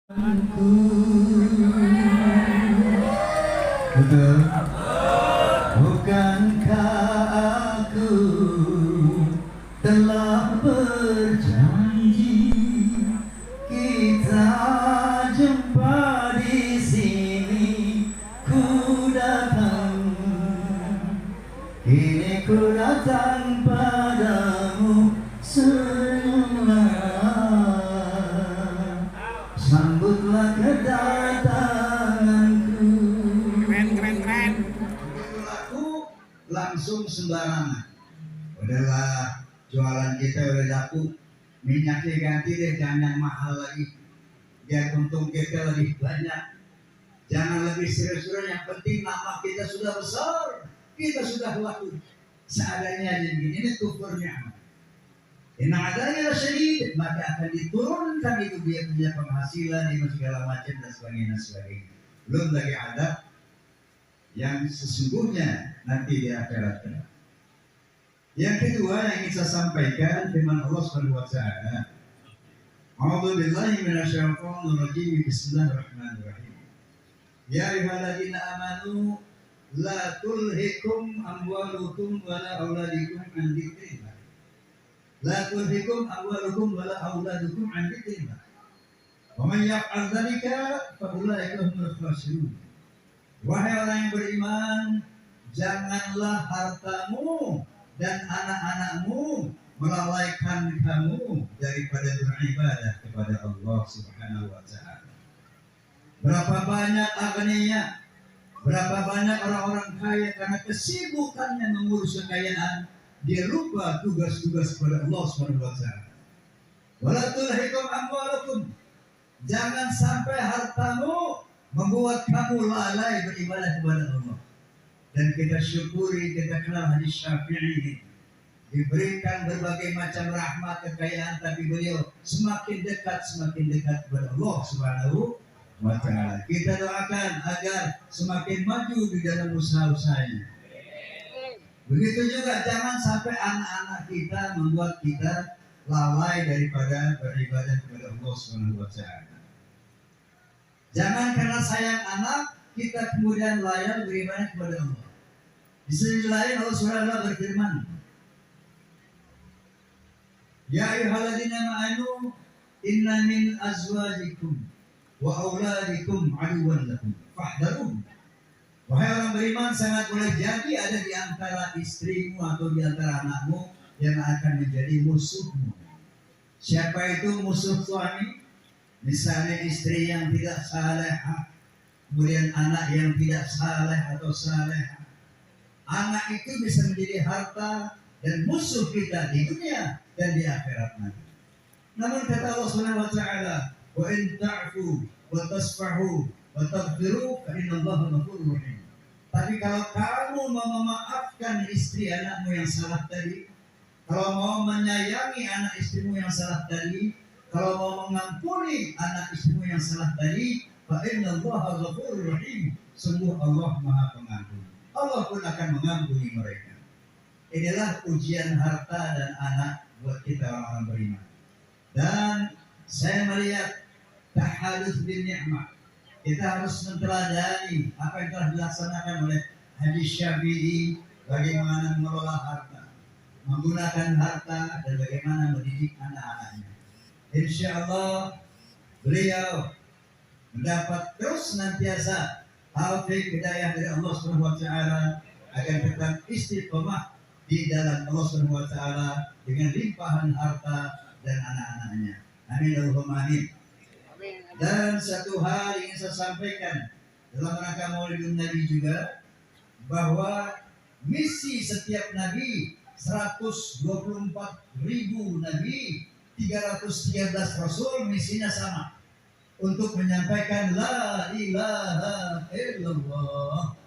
Aku betul, bukankah aku telah berjanji kita jumpa di sini, ku datang, kini ku datang padamu semua. Sambutlah kedatanganku. Keren. Begitu laku, langsung sembarangan. Udahlah, jualan kita udah laku, minyaknya ganti deh, jangan yang mahal lagi. Biar untung kita lebih banyak. Jangan lebih serius-serius, yang penting nama kita sudah besar, kita sudah laku. Seadanya aja begini, ini kufurnya. Inna adanya syadid, maka akan diturunkan itu dia punya penghasilan ini segala macam dan sebagainya. Belum lagi adab yang sesungguhnya nanti di akhirat. Yang kedua yang ingin saya sampaikan firman Allah Subhanahu wa taala. A'udzu billahi minasyaitonir rajim. Bismillahirrahmanirrahim. Ya ayyuhalladzina amanu la tulhikum amwalukum wala auladukum an dzikrillah. La tulhikum amwalukum wala auladukum an dzikrillah. Wa man yaf'al dzalika fa ulaika humul khasirun. Wahai orang yang beriman, janganlah hartamu dan anak-anakmu melalaikan kamu daripada beribadah kepada Allah Subhanahu wa taala. Berapa banyak agniya, berapa banyak orang-orang kaya karena kesibukannya mengurus kekayaan, dia lupa tugas-tugas kepada Allah Subhanahu wa taala. Wala tulhikum amwalukum, jangan sampai hartamu membuat kamu lalai beribadah kepada Allah. Dan kita syukuri, kita kenal hadis Syafi'i ini, diberikan berbagai macam rahmat kekayaan, tapi beliau semakin dekat kepada Allah Subhanahu wa taala. Kita doakan agar semakin maju di dalam usaha-usahanya. Begitu juga jangan sampai anak-anak kita membuat kita lalai daripada beribadah kepada Allah Subhanahu wa taala. Jangan karena sayang anak kita kemudian lalai beribadah kepada Allah. Di sisi lain Allah Subhanahu wa taala berfirman, Ya ayyuhalladzina amanu inna min azwajikum wa auladikum aduwwan lakum fahdharuhum. Wahai orang beriman, sangat boleh jadi ada di antara istrimu atau di antara anakmu yang akan menjadi musuhmu. Siapa itu musuh suami? Misalnya istri yang tidak salehah, kemudian anak yang tidak saleh atau salehah. Anak itu bisa menjadi harta dan musuh kita di dunia dan di akhirat nanti. Namun kata Allah Subhanahu wa taala, "Wa in ta'fu wa tasfahu wa taghfiru fa innallaha ghafurur rahim." Tapi kalau kamu mau memaafkan istri anakmu yang salah tadi, kalau mau menyayangi anak istrimu yang salah tadi, kalau mau mengampuni anak istrimu yang salah tadi, fa innallaha ghafurur rahim. Sungguh Allah Maha Pengampun. Allah pun akan mengampuni mereka. Inilah ujian harta dan anak buat kita orang-orang beriman. Dan saya melihat tahadus bin ni'mah. Kita harus menteladani apa yang telah dilaksanakan oleh hadis Syafi'i, bagaimana mengelola harta, menggunakan harta, dan bagaimana mendidik anak-anaknya. Insya Allah beliau mendapat terus senantiasa taufik hidayah dari Allah Subhanahu wa taala agar tetap istiqomah di dalam Allah Subhanahu wa taala dengan limpahan harta dan anak-anaknya. Amin Allahumma amin. Dan satu hal ingin saya sampaikan dalam rangka Maulidun Nabi juga, bahwa misi setiap nabi, 124.000 nabi, 313 rasul, misinya sama, untuk menyampaikan la ilaha illallah.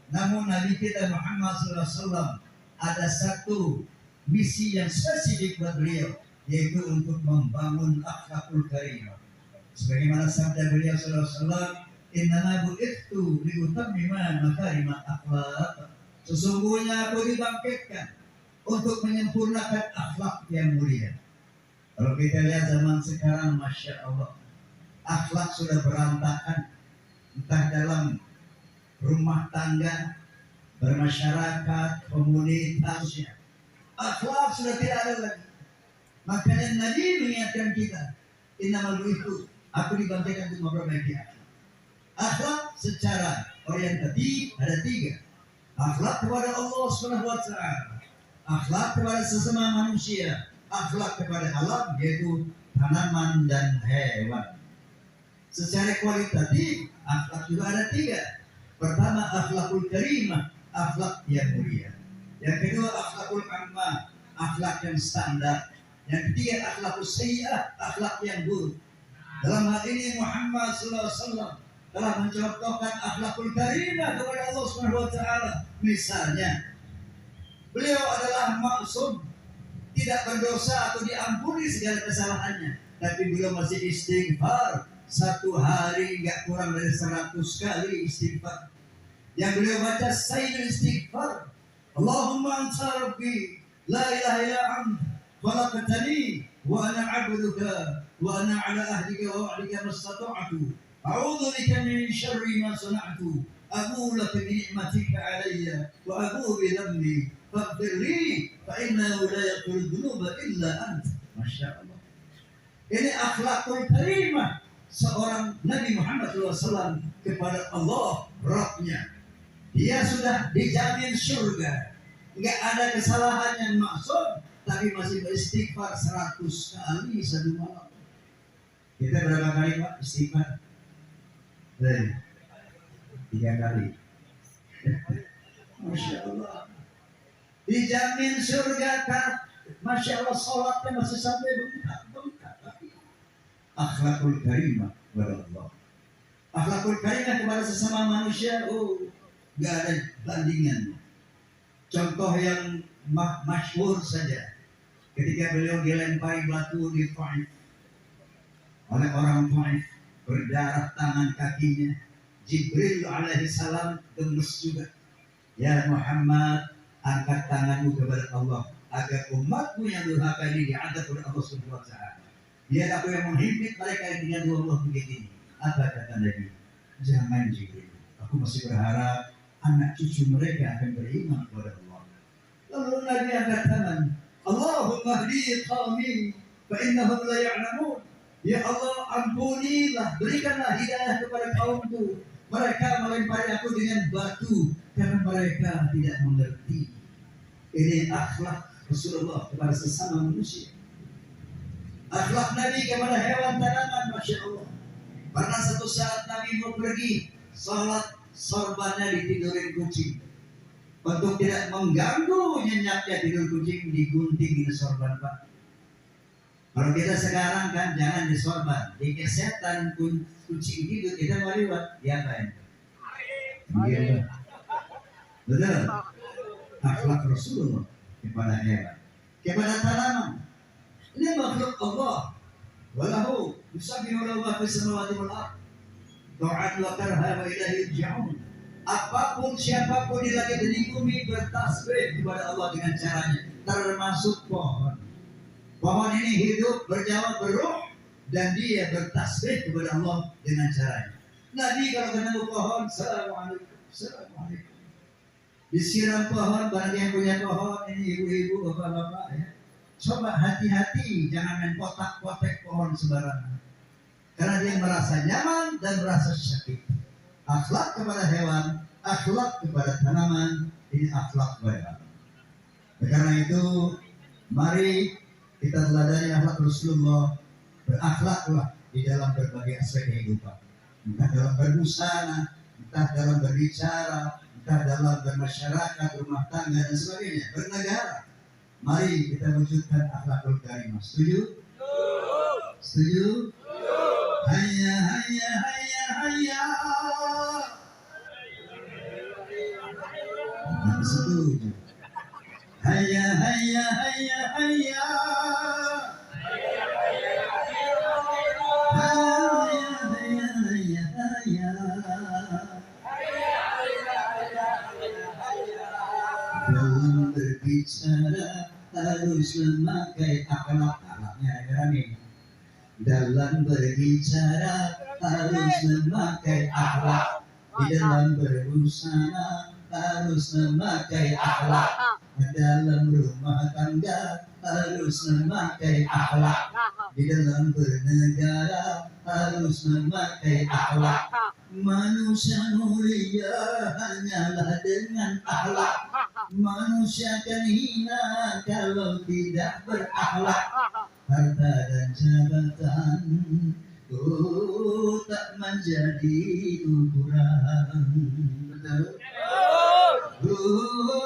Namun Nabi kita Muhammad SAW ada satu misi yang spesifik buat beliau, yaitu untuk membangun akhlakul karimah. Sebagaimana sabda beliau sallallahu alaihi wasallam, "Innama bu'ithtu liutammima makarimat akhlaq." Sesungguhnya aku dibangkitkan untuk menyempurnakan akhlak yang mulia. Kalau kita lihat zaman sekarang, masya Allah, akhlak sudah berantakan, entah dalam rumah tangga, bermasyarakat, komunitasnya. Akhlak sudah tidak ada lagi. Makanya Nabi mengingatkan kita, innamal bu'itsu, aku dibangkitkan untuk memperbaiki akhlak. Akhlak secara orientatif ada 3. Akhlak kepada Allah Subhanahu wa taala, akhlak kepada sesama manusia, akhlak kepada alam yaitu tanaman dan hewan. Secara kualitatif akhlak juga ada 3. Pertama akhlakul karimah, akhlak yang mulia. Yang kedua akhlakul ammah, akhlak yang standar. Yang ketiga akhlakul sayyi'ah, akhlak yang buruk. Dalam hal ini Muhammad sallallahu alaihi wasallam telah mencontohkan akhlakul karimah kepada Allah Subhanahu wa taala. Misalnya, beliau adalah maksum, tidak berdosa atau diampuni segala kesalahannya, tapi beliau masih istighfar. Satu hari enggak kurang dari 100 kali istighfar. Yang beliau baca sayyidul istighfar, Allahumma anta rabbi la ilaha illa anta khalaqtani wa ana 'abduka wa ana 'ala ahdika wa wa'dika mastata'tu a'udzu bika min syarri ma sana'tu abu laka bi ni'matika 'alayya wa abu bi dhanbi faghfir li fa innahu la yaghfiru dhunuba illa anta. Masya Allah. Ini akhlakul karimah seorang Nabi Muhammad SAW kepada Allah Rabbnya. Dia sudah dijamin surga, nggak ada kesalahan yang maksud, tapi masih beristighfar 100 kali satu malam. Kita berapa kali Pak istighfar? 3 kali. Masya Allah. Dijamin surga kan? Masya Allah, sholatnya masih sampai bengkak. Akhlakul karimah kepada Allah, akhlakul karimah kepada sesama manusia, gak ada bandingannya. Contoh yang masyhur saja, ketika beliau dilempari batu di Taif oleh orang Taif, berdarah tangan kakinya. Jibril alaihi salam gemes juga. Ya Muhammad, angkat tanganmu kepada Allah agar umatmu yang durhaka ini diadab oleh Allah Subhanahu wa taala. Dia aku yang menghimpit mereka yang dengan Allah begini. Apa kata Nabi? Jangan Jibril, aku masih berharap anak cucu mereka akan beriman kepada Allah. Lalu Nabi angkat tangan, Allahumma hdi qaumi fa innahum la ya'lamun. Ya Allah, ampunilah, berikanlah hidayah kepada kaumku. Mereka melempari aku dengan batu karena mereka tidak mengerti. Ini akhlak Rasulullah kepada sesama manusia. Akhlak Nabi kepada hewan tanaman, Masya Allah. Pernah satu saat Nabi mau pergi sholat, sorbannya ditidurin kucing. Untuk tidak mengganggu nyenyapnya tidur kucing, digunting di sorban Pak. Kalau kita sekarang kan jangan di sorban, di kesetan kucing tidur, kita mau lewat, diapain? Iya, betul. Akhlak Rasulullah kepada hewan, kepada tanaman. Ini makhluk Allah. Walahu yusabbihu lahu ma fis samawati wal ardh. Ta'at wa karha wa ilaihi yurja'un. Apapun siapapun di langit dan di bumi bertasbih kepada Allah dengan caranya, termasuk pohon. Pohon ini hidup, bernyawa, beruh, dan dia bertasbih kepada Allah dengan caranya. Nabi kalau ketemu pohon, Assalamualaikum, Assalamualaikum. Disiram pohon, barang yang punya pohon, ini ibu-ibu, bapak-bapak ya. Coba hati-hati, jangan main kotak-kotak pohon sembarangan. Karena dia merasa nyaman dan merasa sakit. Akhlak kepada hewan, akhlak kepada tanaman, ini akhlak kepada Allah. Karena itu, mari kita teladani akhlak Rasulullah. Berakhlaklah di dalam berbagai aspek kehidupan. Entah dalam berbusana, entah dalam berbicara, entah dalam bermasyarakat, rumah tangga dan sebagainya, bernegara. Mari kita wujudkan akhlakul karimah. Setuju? Setuju? Hayya hayya hayya hayya. Setuju. Hayya hayya hayya hayya. Hayya hayya hayya hayya. Dalam berbicara harus memakai akhlaknya negara ini. Dalam berbicara harus memakai akhlak. Di dalam berbusana harus memakai akhlak. Dalam rumah tangga harus memakai akhlak. Di dalam bernegara harus memakai akhlak. Manusia mulia hanyalah dengan akhlak. Manusia akan hina kalau tidak berakhlak. Harta dan jabatan tak menjadi ukuran. Betul?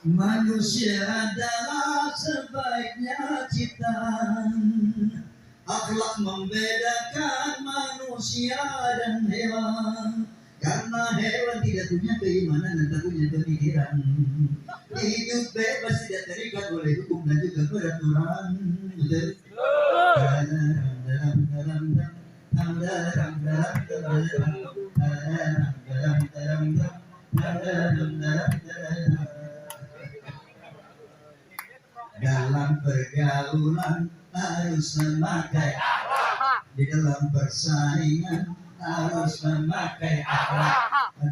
Manusia adalah sebaiknya ciptaan. Akhlak membedakan manusia dan hewan. Karena hewan tidak punya keimanan dan tak punya pemikiran. Hidup bebas tidak terikat oleh hukum dan juga peraturan. Betul? Dalam pergaulan harus memakai akhlak. Di dalam persaingan harus memakai akhlak.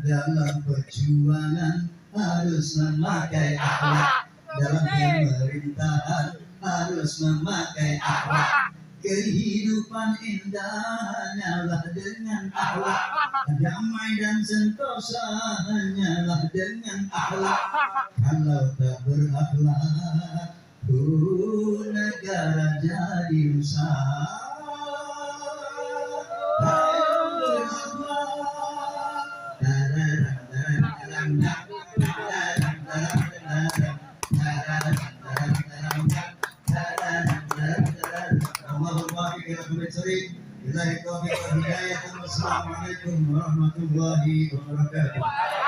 Dalam perjuangan harus memakai akhlak. Dalam pemerintahan harus memakai akhlak. Kehidupan indah hanyalah dengan akhlak. Damai dan sentosa hanyalah dengan akhlak. Kalau tak berakhlak, negara jadi rusak. Assalamualaikum warahmatullahi wabarakatuh.